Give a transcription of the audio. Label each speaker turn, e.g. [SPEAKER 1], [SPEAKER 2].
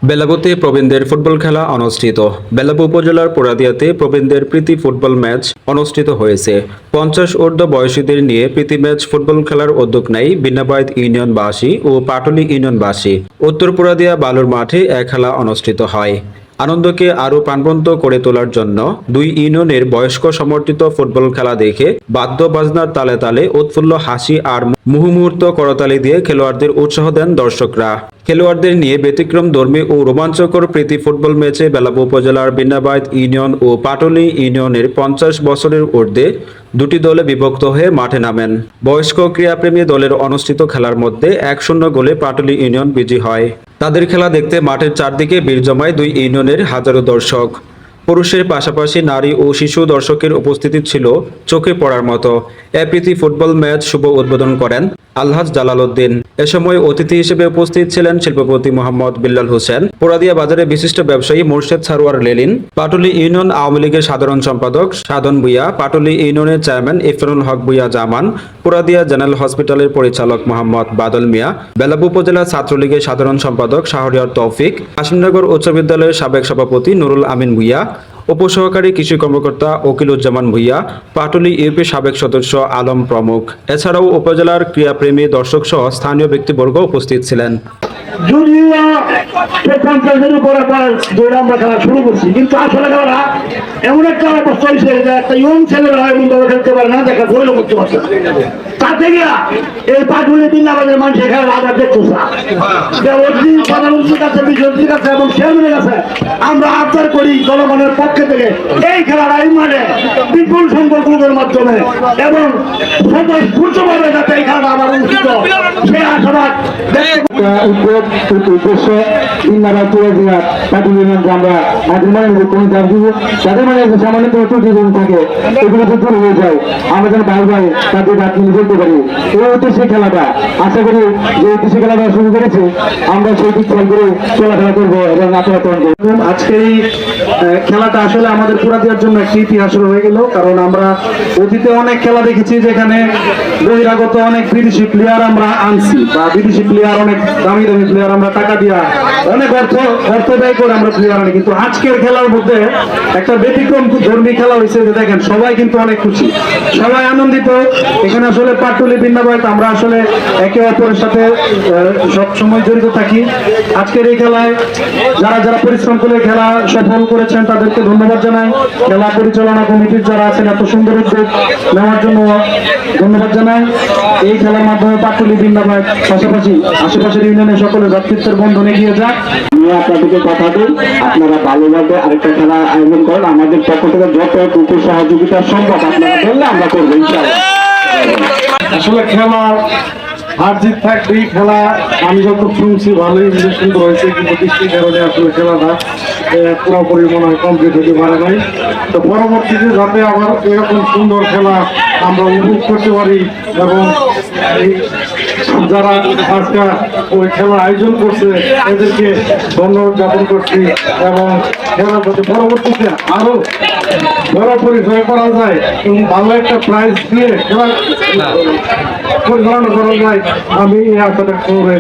[SPEAKER 1] বেলাবুতে প্রবীণদের ফুটবল খেলা অনুষ্ঠিত। বেলাবু উপজেলার পোড়াদিয়াতে প্রবীণদের প্রীতি ফুটবল ম্যাচ অনুষ্ঠিত হয়েছে। 50 ঊর্ধ্ব বয়সীদের নিয়ে প্রীতি ম্যাচ ফুটবল খেলার উদ্যোগ নেয় বিন্নাবাইদ ইউনিয়নবাসী ও পাটুলি ইউনিয়নবাসী। উত্তর পোড়াদিয়া বালুর মাঠে এক খেলা অনুষ্ঠিত হয়। আনন্দকে আরো প্রাণবন্ত করে তোলার জন্য দুই ইউনিয়নের বয়স্ক সমর্থিত ফুটবল খেলা দেখে বাদ্য বাজনার তালে তালে উৎফুল্ল হাসি আর মুহুর্মুহূর্ত করতালি দিয়ে খেলোয়াড়দের উৎসাহ দেন দর্শকরা। খেলোয়াড়দের নিয়ে ব্যতিক্রমধর্মী ও রোমাঞ্চকর প্রীতি ফুটবল ম্যাচে বেলাবু উপজেলার বিন্নাবাইদ ইউনিয়ন ও পাটুলি ইউনিয়নের 50 বছরের ঊর্ধ্বে দুটি দলে বিভক্ত হয়ে মাঠে নামেন। বয়স্ক ক্রীড়াপ্রেমী দলের অনুষ্ঠিত খেলার মধ্যে 1-0 গোলে পাটুলি ইউনিয়ন বিজয়ী হয়। তাদের খেলা দেখতে মাঠের চারদিকে ভিড় জমায় দুই ইউনিয়নের হাজারো দর্শক। পুরুষের পাশাপাশি নারী ও শিশু দর্শকের উপস্থিতি ছিল চোখে পড়ার মতো। প্রীতি ফুটবল ম্যাচ শুভ উদ্বোধন করেন আলহাজ জালাল উদ্দিন। এ সময় অতিথি হিসেবে উপস্থিত ছিলেন শিল্পপতি মোহাম্মদ বিল্লাল হোসেন, পোড়াদিয়া বাজারের বিশিষ্ট ব্যবসায়ী মোর্শেদ সারোয়ার লেলিন, পাটুলি ইউনিয়ন আওয়ামী লীগের সাধারণ সম্পাদক সাধন ভূঁইয়া, পাটুলি ইউনিয়নের চেয়ারম্যান ইফতারুল হক ভূঁইয়া জামান, পোড়াদিয়া জেনারেল হসপিটালের পরিচালক মোহাম্মদ বাদল মিয়া, বেলাবু উপজেলা ছাত্রলীগের সাধারণ সম্পাদক শাহরিয়ার তৌফিক, কাশিমনগর উচ্চ বিদ্যালয়ের সাবেক সভাপতি নুরুল আমিন ভূঁইয়া, উপসহকারী কৃষি কর্মকর্তা ওকিলুজ্জামান ভূঁইয়া, পাটুলি ইউপি সাবেক সদস্য আলম প্রমুখ। এছাড়াও উপজেলার ক্রীড়াপ্রেমী দর্শক সহ স্থানীয় ব্যক্তিবর্গ উপস্থিত ছিলেন।
[SPEAKER 2] যদিও আমরা খেলা শুরু করছি, কিন্তু আসলে খেলাটা এমন একটা অবস্থা হয়েছে যে একটা ইয়ং ছেলেরা খেলতে পারে না, দেখা বইল করতে পারছে। তাতে গিয়া এই পাটুলি বিন্নাবাদের মানুষ খেলা আবার দেখতেছে প্রধানমন্ত্রীর কাছে, বিশ্বজির কাছে এবং চেয়ারম্যানের কাছে আমরা আবদার করি জনগণের পক্ষে থেকে এই খেলাটা এই মানে বিপুল সংখ্যক লোকের মাধ্যমে এবং স্বতঃস্ফূর্তভাবে যাতে এই খেলাটা আবার অনুষ্ঠিত সে আশাবাদ উদ্দেশ্য বিন্নাবাদ পাটুলি আমরা তাদের মানে কোনো দাম দিব, তাদের মানে সামান্য কোনো ত্রুটি থাকে এগুলো তো দূর হয়ে যায়, আমরা যেন ভাই ভাই তাদের দাঁত মিলে বলতে পারি। এই উদ্দেশ্যে খেলাটা আশা করি যে উদ্দেশ্যে খেলাটা শুরু করেছে আমরা সেই দিক খেয়াল করে চলাফেরা করবো এবং আচরণ করবো। আজকে এই খেলাটা আসলে আমাদের পোড়াদিয়ার জন্য একটি ইতিহাস হয়ে গেল, কারণ আমরা অতীতে অনেক খেলা দেখেছি যেখানে বহিরাগত অনেক বিদেশি প্লেয়ার আমরা আনছি বা বিদেশি প্লেয়ার অনেক দামি দামি প্লেয়ার আমরা টাকা দিয়া অনেক অর্থ ব্যয় করে আমরা প্লেয়ার আনি, কিন্তু আজকের খেলার মধ্যে একটা ব্যতিক্রম ধর্মী খেলা হয়েছে যে দেখেন সবাই কিন্তু অনেক খুশি, সবাই আনন্দিত। এখানে আসলে পাটুলি বিন্নাবাইদ আমরা আসলে একে অপরের সাথে সব সময় জড়িত থাকি। আজকের এই খেলায় যারা যারা পরিশ্রম করে খেলা সফল করেছেন তাদেরকে ধন্যবাদ জানাই। খেলা পরিচালনা কমিটির যারা আছেন এত সুন্দর উদ্যোগ নেওয়ার জন্য ধন্যবাদ জানাই। এই খেলার মাধ্যমে পাটুলি বিন্নাবাইদ পাশাপাশি আশেপাশের ইউনিয়নের সকলে ভ্রাতৃত্বের বন্ধন এগিয়ে যাক। আমি আপনাদেরকে কথা দিই, আপনারা ভালোভাবে আরেকটা খেলা আয়োজন করেন, আমাদের পক্ষ থেকে যতটুকু সহযোগিতা সম্ভব আপনারা বললে আমরা করবো ইনশাআল্লাহ। আসলে খেলা হার জিত থাকবেই, খেলা আমি যত শুনছি ভালোই সুন্দর হয়েছে, কিন্তু বৃষ্টির কারণে আসলে খেলাটা পুরোপুরি মনে হয় কমপ্লিট হতে পারে নাই। তো পরবর্তীতে যাতে আবার এরকম সুন্দর খেলা আমরা উপভোগ করতে পারি এবং যারা আজকে ওই খেলার আয়োজন করছে এদেরকে ধন্যবাদ জ্ঞাপন করছি এবং খেলার যাতে পরবর্তীতে আরো বড় পরিচয় করা যায় এবং ভালো একটা প্রাইজ দিয়ে খেলা পরিচালনা করা যায়, আমি এই আশাটা করে